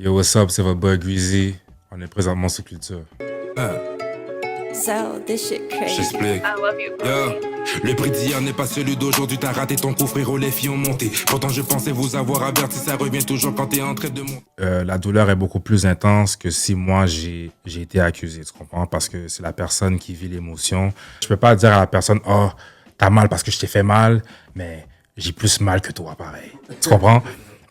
Yo, what's up, c'est votre boy Greasy. On est présentement sur Culture. So, this shit crazy. J'explique. I love you, bro. Yo. Le prix d'hier n'est pas celui d'aujourd'hui. T'as raté ton coup, frérot, les filles ont monté. Pourtant, je pensais vous avoir averti. Ça revient toujours quand t'es en train de monter. La douleur est beaucoup plus intense que si moi j'ai été accusé, tu comprends? Parce que c'est la personne qui vit l'émotion. Je peux pas dire à la personne, oh, t'as mal parce que je t'ai fait mal, mais j'ai plus mal que toi, pareil. Tu comprends?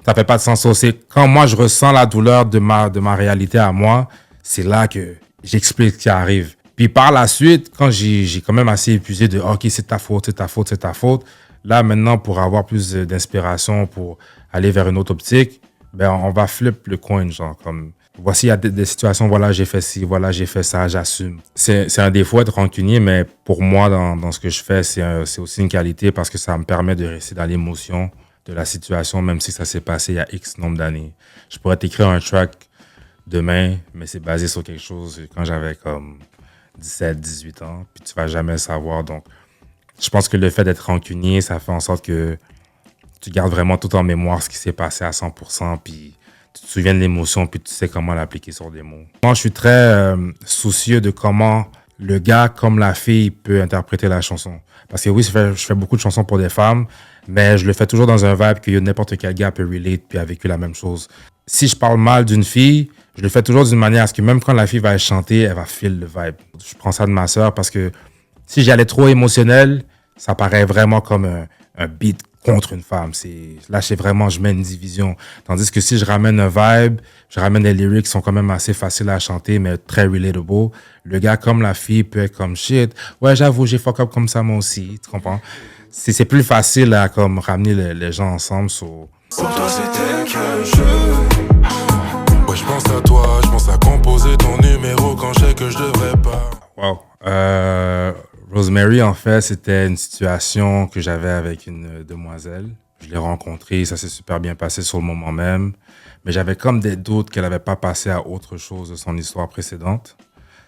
Ça fait pas de sens aussi. Quand moi je ressens la douleur de ma réalité à moi, c'est là que j'explique ce qui arrive. Puis par la suite, quand j'ai quand même assez épuisé de OK, c'est ta faute, c'est ta faute, c'est ta faute. Là, maintenant, pour avoir plus d'inspiration, pour aller vers une autre optique, ben on va flip le coin, genre comme voici, il y a des situations, voilà, j'ai fait ci, voilà, j'ai fait ça, j'assume. C'est un défaut d'être rancunier, mais pour moi, dans ce que je fais, c'est aussi une qualité parce que ça me permet de rester dans l'émotion de la situation, même si ça s'est passé il y a X nombre d'années. Je pourrais t'écrire un track demain, mais c'est basé sur quelque chose quand j'avais comme 17, 18 ans, puis tu vas jamais le savoir. Donc, je pense que le fait d'être rancunier, ça fait en sorte que tu gardes vraiment tout en mémoire ce qui s'est passé à 100%, puis tu te souviens de l'émotion, puis tu sais comment l'appliquer sur des mots. Moi, je suis très soucieux de comment le gars comme la fille peut interpréter la chanson. Parce que oui, je fais beaucoup de chansons pour des femmes, mais je le fais toujours dans un vibe que n'importe quel gars peut relate puis a vécu la même chose. Si je parle mal d'une fille, je le fais toujours d'une manière à ce que même quand la fille va chanter, elle va feel le vibe. Je prends ça de ma sœur parce que si j'allais trop émotionnel, ça paraît vraiment comme un beat contre une femme. Là, je mets une division. Tandis que si je ramène un vibe, je ramène des lyrics qui sont quand même assez faciles à chanter, mais très relatable, le gars comme la fille peut être comme shit. Ouais, j'avoue, j'ai fuck up comme ça moi aussi. Tu comprends? C'est plus facile à comme ramener les gens ensemble. Pour toi, c'était qu'un jeu. Ouais, je pense à toi, je pense à composer ton numéro quand je sais que je devrais pas. Wow. Rosemary, en fait, c'était une situation que j'avais avec une demoiselle. Je l'ai rencontrée, ça s'est super bien passé sur le moment même. Mais j'avais comme des doutes qu'elle n'avait pas passé à autre chose de son histoire précédente.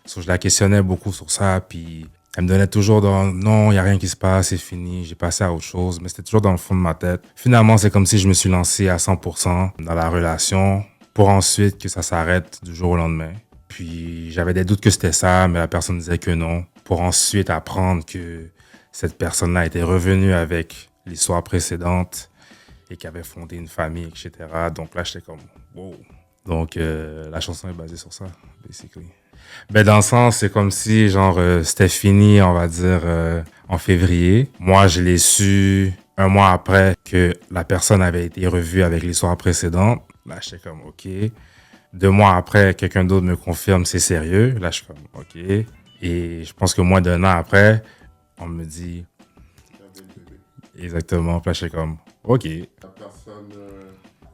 Je la questionnais beaucoup sur ça, puis elle me donnait toujours non, il n'y a rien qui se passe, c'est fini, j'ai passé à autre chose. Mais c'était toujours dans le fond de ma tête. Finalement, c'est comme si je me suis lancé à 100% dans la relation pour ensuite que ça s'arrête du jour au lendemain. Puis j'avais des doutes que c'était ça, mais la personne disait que non. Pour ensuite apprendre que cette personne-là était revenue avec l'histoire précédente et qu'elle avait fondé une famille, etc. Donc là, j'étais comme, wow. Donc la chanson est basée sur ça, basically. Ben, dans le sens, c'est comme si, genre, c'était fini, on va dire, en février. Moi, je l'ai su un mois après que la personne avait été revue avec l'histoire précédente. Là, j'étais comme, OK. 2 mois après, quelqu'un d'autre me confirme c'est sérieux. Là, je suis comme, OK. Et je pense que moins d'1 an après, on me dit... Exactement. Puis là, je suis comme, OK. La personne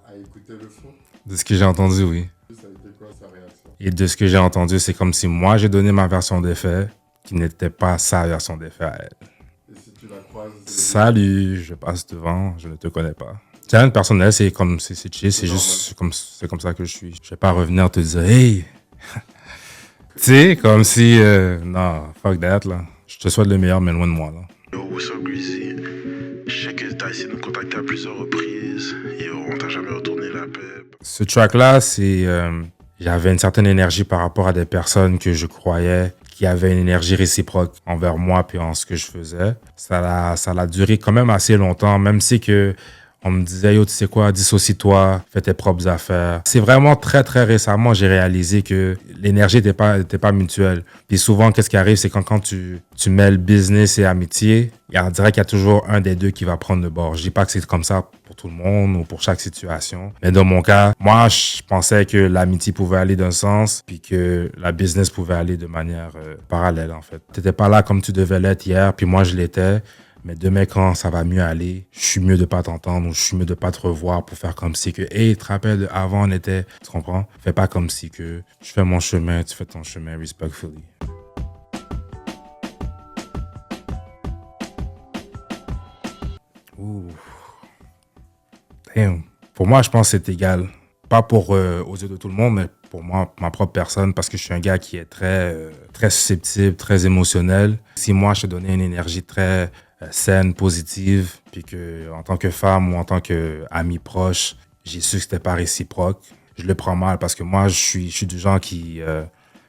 a écouté le son. De ce que j'ai entendu, oui. Ça a été quoi sa réaction? Et de ce que j'ai entendu, c'est comme si moi, j'ai donné ma version des faits, qui n'était pas sa version des faits à elle. Et si tu la croises... Salut, je passe devant, je ne te connais pas. C'est rien de personnel, c'est comme, c'est chill, c'est juste, c'est comme ça que je suis. Je vais pas revenir te dire, hey! Tu sais, comme si, non, fuck that, là. Je te souhaite le meilleur, mais loin de moi, là. Yo, what's up, Greasy? Je sais que t'as essayé de nous contacter à plusieurs reprises. Yo, on t'a jamais retourné la paix. Ce track-là, c'est, j'avais une certaine énergie par rapport à des personnes que je croyais qui avaient une énergie réciproque envers moi puis en ce que je faisais. Ça a duré quand même assez longtemps, même si que on me disait, yo, tu sais quoi, dissocie-toi, fais tes propres affaires. C'est vraiment très, très récemment, j'ai réalisé que l'énergie n'était pas mutuelle. Puis souvent, qu'est-ce qui arrive, c'est quand tu mêles business et amitié, on dirait qu'il y a toujours un des deux qui va prendre le bord. Je dis pas que c'est comme ça pour tout le monde ou pour chaque situation. Mais dans mon cas, moi, je pensais que l'amitié pouvait aller d'un sens puis que la business pouvait aller de manière parallèle, en fait. T'étais pas là comme tu devais l'être hier, puis moi, je l'étais. Mais demain, quand ça va mieux aller, je suis mieux de pas t'entendre ou je suis mieux de pas te revoir pour faire comme si que, hey, tu te rappelles, avant on était, tu comprends? Fais pas comme si que je fais mon chemin, tu fais ton chemin, respectfully. Ouh. Damn. Pour moi, je pense que c'est égal. Pas pour aux yeux de tout le monde, mais pour moi, ma propre personne, parce que je suis un gars qui est très susceptible, très émotionnel. Si moi, je te donnais une énergie très saine, positive, puis que en tant que femme ou en tant qu'ami proche, j'ai su que c'était pas réciproque, je le prends mal parce que moi, je suis du genre qui...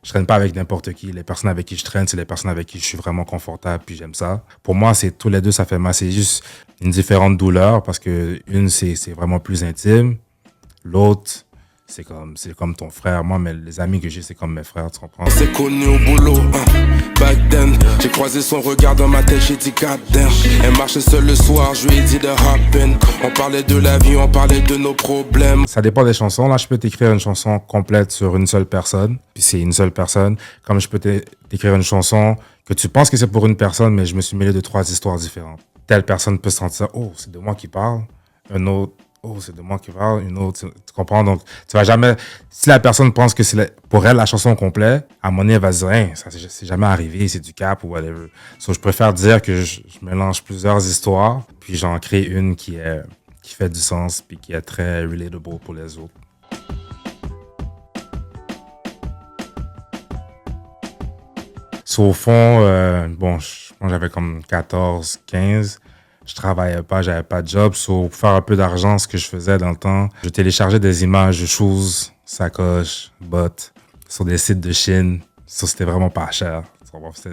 je traîne pas avec n'importe qui. Les personnes avec qui je traîne, c'est les personnes avec qui je suis vraiment confortable, puis j'aime ça. Pour moi, c'est tous les deux, ça fait mal. C'est juste une différente douleur parce que une, c'est vraiment plus intime. L'autre, c'est comme ton frère. Moi, mais les amis que j'ai, c'est comme mes frères, tu comprends? On s'est connus au boulot, back then. J'ai croisé son regard dans ma tête, j'ai dit God damn. Elle marchait seule le soir, je lui ai dit de hop in. On parlait de la vie, on parlait de nos problèmes. Ça dépend des chansons. Là, je peux t'écrire une chanson complète sur une seule personne, puis c'est une seule personne. Comme je peux t'écrire une chanson que tu penses que c'est pour une personne, mais je me suis mêlé de 3 histoires différentes. Telle personne peut sentir, oh, c'est de moi qui parle. Un autre, oh, c'est de moi qui parle. Une autre, tu comprends? Donc, tu vas jamais... Si la personne pense que c'est pour elle la chanson complète, à un moment donné, elle va se dire, hein, ça c'est jamais arrivé, c'est du cap ou whatever. So, je préfère dire que je mélange plusieurs histoires, puis j'en crée une qui fait du sens, puis qui est très relatable pour les autres. So, au fond, bon, je pense que j'avais comme 14, 15. Je travaillais pas, j'avais pas de job. So, pour faire un peu d'argent, ce que je faisais dans le temps, je téléchargeais des images de shoes, sacoches, bottes, sur des sites de Chine. So, c'était vraiment pas cher.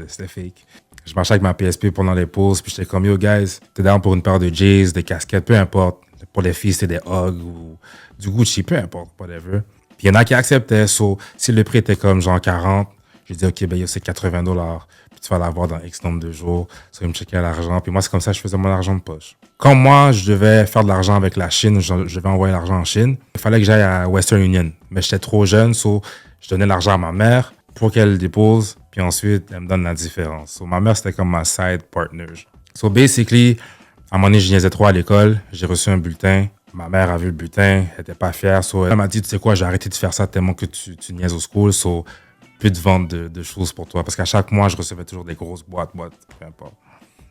C'était fake. Je marchais avec ma PSP pendant les pauses, puis j'étais comme, yo, guys, t'es down pour une paire de J's, des casquettes, peu importe. Pour les filles, c'était des Ugg ou du Gucci, peu importe, whatever. Puis il y en a qui acceptaient. So, si le prix était comme genre 40, j'ai dit, OK, ben, yo, c'est $80. Puis tu vas l'avoir dans X nombre de jours. So, ils me checkaient l'argent. Puis moi, c'est comme ça que je faisais mon argent de poche. Quand moi, je devais faire de l'argent avec la Chine, je devais envoyer l'argent en Chine, il fallait que j'aille à Western Union. Mais j'étais trop jeune, so je donnais l'argent à ma mère pour qu'elle le dépose. Puis ensuite, elle me donne la différence. So, ma mère, c'était comme ma side partner. So, basically, à un moment donné, je niaisais trop à l'école. J'ai reçu un bulletin. Ma mère a vu le bulletin. Elle était pas fière. So, elle m'a dit, tu sais quoi, j'ai arrêté de faire ça tellement que tu niaises au school. So, plus de vente de choses pour toi. Parce qu'à chaque mois, je recevais toujours des grosses boîtes, peu importe.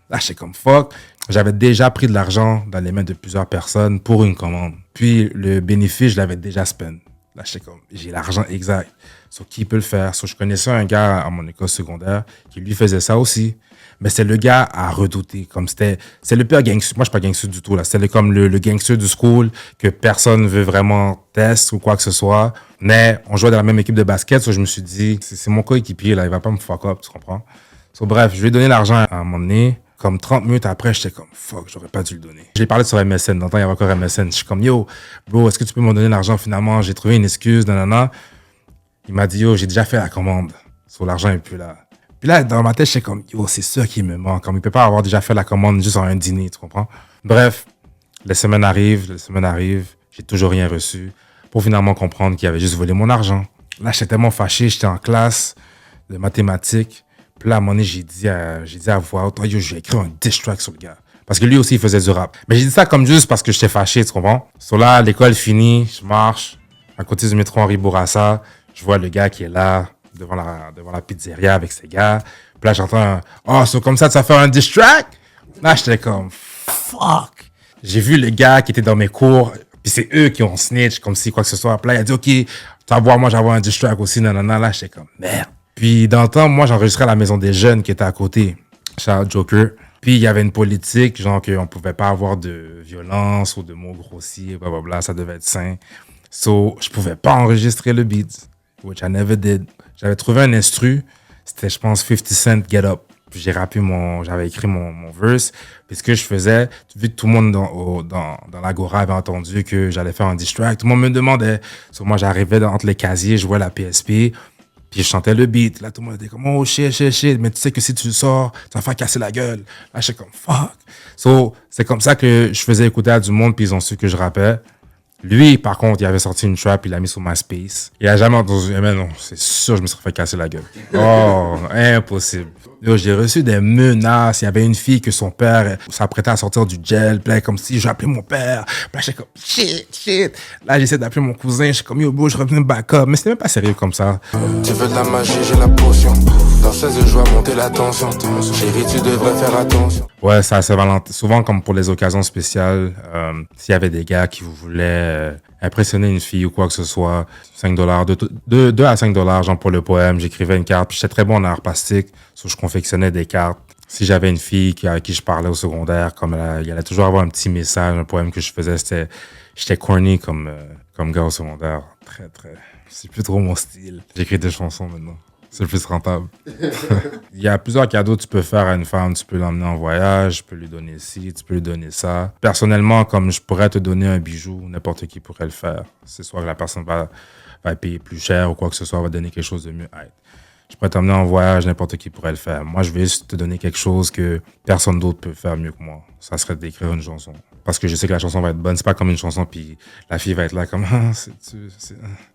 Là, j'étais comme fuck. J'avais déjà pris de l'argent dans les mains de plusieurs personnes pour une commande. Puis, le bénéfice, je l'avais déjà spend. Là, j'étais comme, j'ai l'argent exact. Sur qui peut le faire? So, je connaissais un gars à mon école secondaire qui lui faisait ça aussi. Mais c'est le gars à redouter. Comme c'est le pire gangster. Moi, je suis pas gangster du tout, là. C'est comme le gangster du school que personne veut vraiment tester ou quoi que ce soit. Mais on jouait dans la même équipe de basket. So, je me suis dit, c'est mon coéquipier, là. Il va pas me fuck up, tu comprends? So, bref, je lui ai donné l'argent à un moment donné. Comme 30 minutes après, j'étais comme, fuck, j'aurais pas dû le donner. J'ai parlé sur MSN. Dans le temps, il y avait encore MSN. Je suis comme, yo, bro, est-ce que tu peux me donner l'argent finalement? J'ai trouvé une excuse, nanana. Il m'a dit, yo, j'ai déjà fait la commande. So, l'argent est plus là. Puis là, dans ma tête, j'étais comme, yo, c'est sûr qu'il me manque. Comme il peut pas avoir déjà fait la commande juste en un dîner, tu comprends? Bref, les semaines arrivent. J'ai toujours rien reçu pour finalement comprendre qu'il avait juste volé mon argent. Là, j'étais tellement fâché. J'étais en classe de mathématiques. Puis là, à un moment donné, j'ai dit à voix haute, yo, je vais écrire un diss track sur le gars. Parce que lui aussi, il faisait du rap. Mais j'ai dit ça comme juste parce que j'étais fâché, tu comprends? So là, l'école finie, je marche. À côté du métro Henri Bourassa, je vois le gars qui est là, devant la pizzeria avec ses gars. Puis là, j'entends un, oh, c'est comme ça, tu vas faire un diss track? Là, j'étais comme, fuck. J'ai vu le gars qui était dans mes cours, puis c'est eux qui ont snitch, comme si quoi que ce soit. Puis là, il a dit, OK, tu vas voir, moi, j'avais un diss track aussi, nanana. Là, j'étais comme, merde. Puis, dans le temps, moi, j'enregistrais à la maison des jeunes qui était à côté. Shout out Joker. Puis, il y avait une politique, genre, qu'on pouvait pas avoir de violence ou de mots grossiers, blablabla. Ça devait être sain. So, je pouvais pas enregistrer le beat, which I never did. J'avais trouvé un instru. C'était, je pense, 50 Cent Get Up. Puis, j'avais écrit mon verse. Puis, ce que je faisais, vu que tout le monde dans l'Agora avait entendu que j'allais faire un diss track, tout le monde me demandait. So, moi, j'arrivais entre les casiers, je jouais la PSP. Puis je chantais le beat. Là, tout le monde était comme, oh shit. Mais tu sais que si tu le sors, tu vas faire casser la gueule. Là, j'étais comme, fuck. So, c'est comme ça que je faisais écouter à du monde, puis ils ont su que je rappais. Lui, par contre, il avait sorti une trap, il l'a mis sur MySpace. Il a jamais entendu, mais non, c'est sûr, je me serais fait casser la gueule. Oh, impossible. Yo, j'ai reçu des menaces. Il y avait une fille que son père s'apprêtait à sortir du gel. Puis là, comme si j'appelais mon père. Puis là, j'étais comme, shit. Là, j'essaie d'appeler mon cousin. J'étais comme, yo, bro, je revenais back up. Mais c'était même pas sérieux comme ça. Tu veux de la magie, j'ai la potion. Dans 16 je vais monter la tension. Chérie, tu devrais faire attention. Ouais, ça c'est souvent comme pour les occasions spéciales. S'il y avait des gars qui voulaient impressionner une fille ou quoi que ce soit, $5, 2 à $5, genre pour le poème, j'écrivais une carte. Puis j'étais très bon en art plastique, so je confectionnais des cartes. Si j'avais une fille à qui je parlais au secondaire, comme il y allait toujours avoir un petit message, un poème que je faisais, j'étais corny comme gars au secondaire. Très, très. C'est plus trop mon style. J'écris des chansons maintenant. C'est le plus rentable. Il y a plusieurs cadeaux que tu peux faire à une femme. Tu peux l'emmener en voyage, tu peux lui donner ci, tu peux lui donner ça. Personnellement, comme je pourrais te donner un bijou, n'importe qui pourrait le faire. C'est soit que la personne va payer plus cher ou quoi que ce soit, va donner quelque chose de mieux. Je pourrais t'emmener en voyage, n'importe qui pourrait le faire. Moi, je vais juste te donner quelque chose que personne d'autre peut faire mieux que moi. Ça serait d'écrire une chanson. Parce que je sais que la chanson va être bonne. C'est pas comme une chanson, puis la fille va être là comme ah,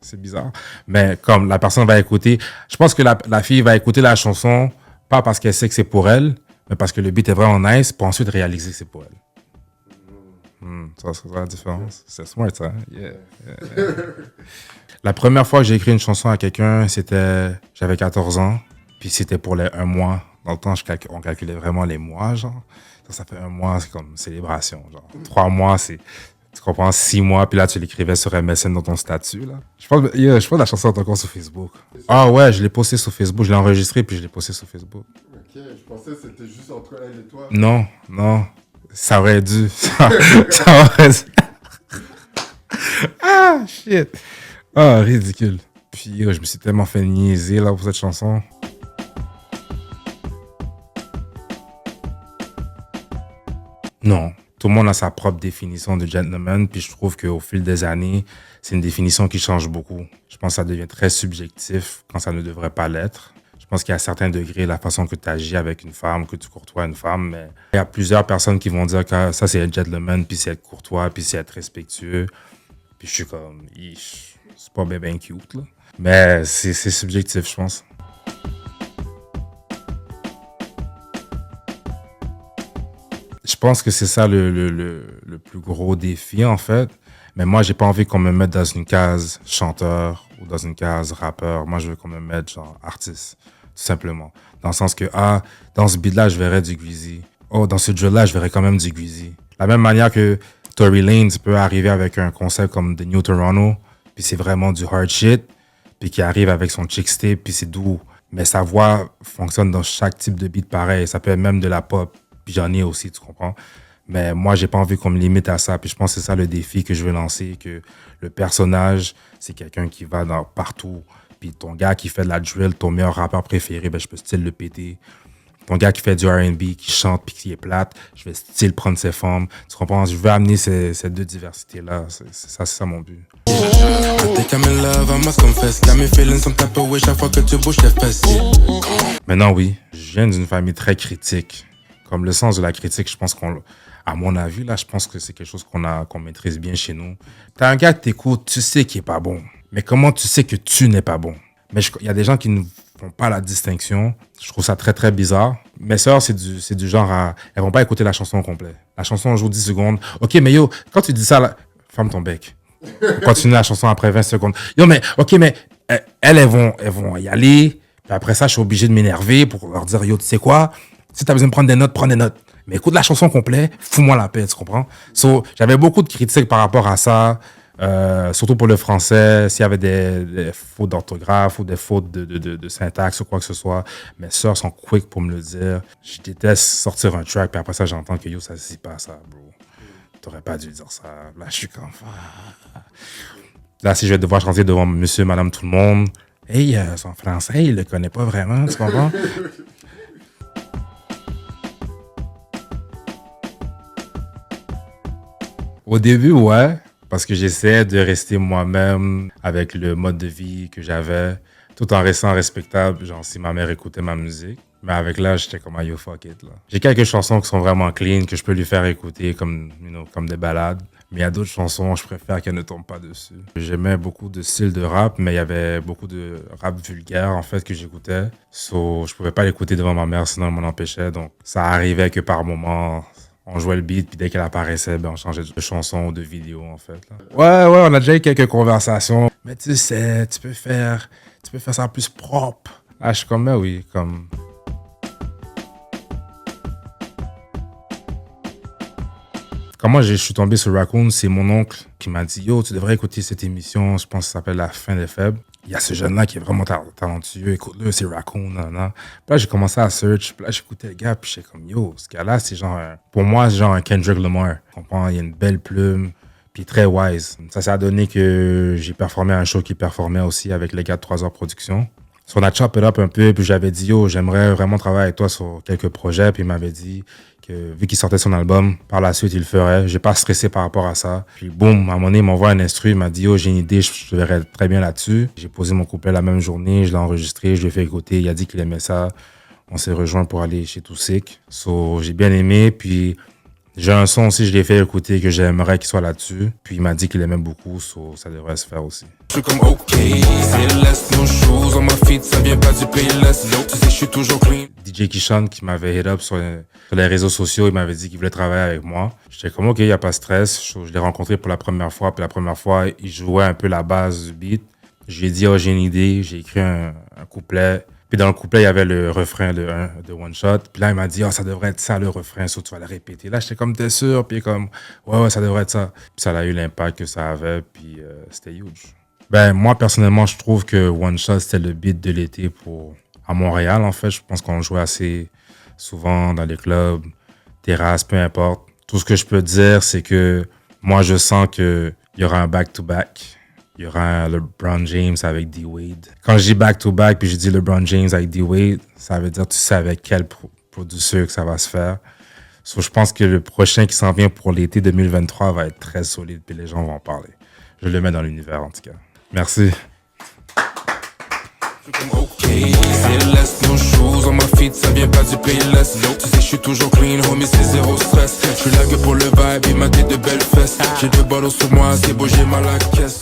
c'est bizarre. Mais comme la personne va écouter, je pense que la fille va écouter la chanson, pas parce qu'elle sait que c'est pour elle, mais parce que le beat est vraiment nice, pour ensuite réaliser que c'est pour elle. Ça, c'est la différence. C'est smart, ça. Yeah. La première fois que j'ai écrit une chanson à quelqu'un, j'avais 14 ans, puis c'était pour les 1 mois. Dans le temps, on calculait vraiment les mois, genre. Ça fait 1 mois, c'est comme célébration, genre. 3 mois, tu comprends, 6 mois, puis là, tu l'écrivais sur MSN dans ton statut, là. Je pense que la chanson est encore sur Facebook. Ah ouais, je l'ai posté sur Facebook, je l'ai enregistré, puis je l'ai posté sur Facebook. Ok, je pensais que c'était juste entre elle et toi. Non. Ça aurait dû. Ça aurait dû. Ah, shit. Ah, ridicule. Puis, je me suis tellement fait niaiser, là, pour cette chanson. Non. Tout le monde a sa propre définition de gentleman, puis je trouve qu'au fil des années, c'est une définition qui change beaucoup. Je pense que ça devient très subjectif quand ça ne devrait pas l'être. Je pense qu'il y a certains degrés, la façon que tu agis avec une femme, que tu courtoies une femme, mais il y a plusieurs personnes qui vont dire que ça, c'est être gentleman, puis c'est être courtois, puis c'est être respectueux. Puis je suis comme, c'est pas bien cute, là. Mais c'est subjectif, je pense. Je pense que c'est ça le plus gros défi, en fait. Mais moi, j'ai pas envie qu'on me mette dans une case chanteur ou dans une case rappeur. Moi, je veux qu'on me mette genre artiste, tout simplement. Dans le sens que, dans ce beat-là, je verrais du Gweezy. Oh, dans ce drill-là, je verrais quand même du Gweezy. La même manière que Tory Lanez peut arriver avec un concept comme The New Toronto, puis c'est vraiment du hard shit, puis qui arrive avec son chick tape, puis c'est doux. Mais sa voix fonctionne dans chaque type de beat pareil. Ça peut être même de la pop, puis j'en ai aussi, tu comprends? Mais moi, j'ai pas envie qu'on me limite à ça. Puis je pense que c'est ça le défi que je veux lancer, que le personnage, c'est quelqu'un qui va partout. Puis ton gars qui fait de la drill, ton meilleur rappeur préféré, je peux style le péter. Ton gars qui fait du R&B, qui chante puis qui est plate, je vais style prendre ses formes. Tu comprends? Je veux amener ces deux diversités-là. C'est ça mon but. Maintenant, oui, je viens d'une famille très critique. Comme le sens de la critique, je pense à mon avis, là, je pense que c'est quelque chose qu'on maîtrise bien chez nous. T'as un gars que t'écoutes, tu sais qu'il est pas bon. Mais comment tu sais que tu n'es pas bon? Mais il y a des gens qui ne font pas la distinction. Je trouve ça très, très bizarre. Mes sœurs, c'est du genre elles vont pas écouter la chanson au complet. La chanson joue 10 secondes. OK, mais yo, quand tu dis ça, là, ferme ton bec. Continue la chanson après 20 secondes. Yo, mais, OK, mais elles vont y aller. Puis après ça, je suis obligé de m'énerver pour leur dire, yo, tu sais quoi? Si t'as besoin de prendre des notes, prends des notes. Mais écoute la chanson complète, fous-moi la paix, tu comprends? J'avais beaucoup de critiques par rapport à ça, surtout pour le français, s'il y avait des fautes d'orthographe ou des fautes de syntaxe ou quoi que ce soit. Mes sœurs sont quick pour me le dire. Je déteste sortir un track, puis après ça, j'entends que yo, ça se dit pas ça, bro. T'aurais pas dû dire ça. Là, je suis comme... Là, si je vais devoir chanter devant monsieur, madame, tout le monde, hey, son français, il le connaît pas vraiment, tu comprends? Au début, ouais, parce que j'essayais de rester moi-même avec le mode de vie que j'avais, tout en restant respectable, genre si ma mère écoutait ma musique. Mais avec l'âge, j'étais comme, yo, fuck it, là. J'ai quelques chansons qui sont vraiment clean, que je peux lui faire écouter comme des ballades. Mais il y a d'autres chansons, je préfère qu'elles ne tombent pas dessus. J'aimais beaucoup de styles de rap, mais il y avait beaucoup de rap vulgaire, en fait, que j'écoutais. Je pouvais pas l'écouter devant ma mère, sinon elle m'en empêchait. Donc, ça arrivait que par moment, on jouait le beat, puis dès qu'elle apparaissait, on changeait de chanson ou de vidéo, en fait, là. Ouais, on a déjà eu quelques conversations. Mais tu sais, tu peux faire ça plus propre. Ah, je suis comme, mais oui, comme... Quand moi, je suis tombé sur Raccoon, c'est mon oncle qui m'a dit « Yo, tu devrais écouter cette émission, je pense que ça s'appelle La fin des faibles. Il y a ce jeune-là qui est vraiment talentueux, écoute-le, c'est Raccoon, nan. » Puis là, j'ai commencé à search, puis là, j'écoutais le gars, puis j'étais comme « Yo, ce gars-là, c'est genre, pour moi, c'est genre un Kendrick Lamar. Tu comprends? Il y a une belle plume, puis très wise. Ça s'est donné que j'ai performé à un show qui performait aussi avec les gars de 3 heures production. So, on a chop it up un peu, puis j'avais dit, yo, j'aimerais vraiment travailler avec toi sur quelques projets, puis il m'avait dit que vu qu'il sortait son album, par la suite, il le ferait. J'ai pas stressé par rapport à ça. Puis boum, à un moment donné, il m'envoie un instru, il m'a dit, yo, j'ai une idée, je te verrais très bien là-dessus. J'ai posé mon couplet la même journée, je l'ai enregistré, je l'ai fait écouter, il a dit qu'il aimait ça. On s'est rejoint pour aller chez Toussaint. So, j'ai bien aimé, puis j'ai un son aussi, je l'ai fait écouter, que j'aimerais qu'il soit là-dessus. Puis il m'a dit qu'il aimait beaucoup, so ça devrait se faire aussi. Je suis comme OK, c'est laisse nos choses on ma feet, ça vient pas du pays laisse. Tu sais, je suis toujours clean. DJ Kishon qui m'avait hit up sur les réseaux sociaux, il m'avait dit qu'il voulait travailler avec moi. J'étais comme OK, il n'y a pas de stress. Je l'ai rencontré pour la première fois, puis la première fois, il jouait un peu la base du beat. Je lui ai dit, oh, j'ai une idée, j'ai écrit un couplet. Puis dans le couplet, il y avait le refrain de One Shot. Puis là, il m'a dit, oh, ça devrait être ça le refrain, so tu vas le répéter. Là, j'étais comme, t'es sûr? Puis comme, ouais, ça devrait être ça. Puis ça a eu l'impact que ça avait, puis c'était huge. Ben, moi, personnellement, je trouve que One Shot, c'était le beat de l'été à Montréal, en fait. Je pense qu'on jouait assez souvent dans les clubs, terrasses, peu importe. Tout ce que je peux dire, c'est que moi, je sens qu'il y aura un back-to-back. Il y aura un LeBron James avec D-Wade. Quand je dis back-to-back, puis je dis LeBron James avec D-Wade, ça veut dire tu sais avec quel producteur que ça va se faire. So, je pense que le prochain qui s'en vient pour l'été 2023 va être très solide, puis les gens vont en parler. Je le mets dans l'univers, en tout cas. Merci. OK, c'est laisse nos choses on ma feet, ça vient pas du pays laisse. Tu sais, je suis toujours clean, homie, c'est zéro stress. Je suis là que pour le vibe, il m'a dit de belles fesses. J'ai 2 ballots sur moi, c'est beau, j'ai mal à la caisse.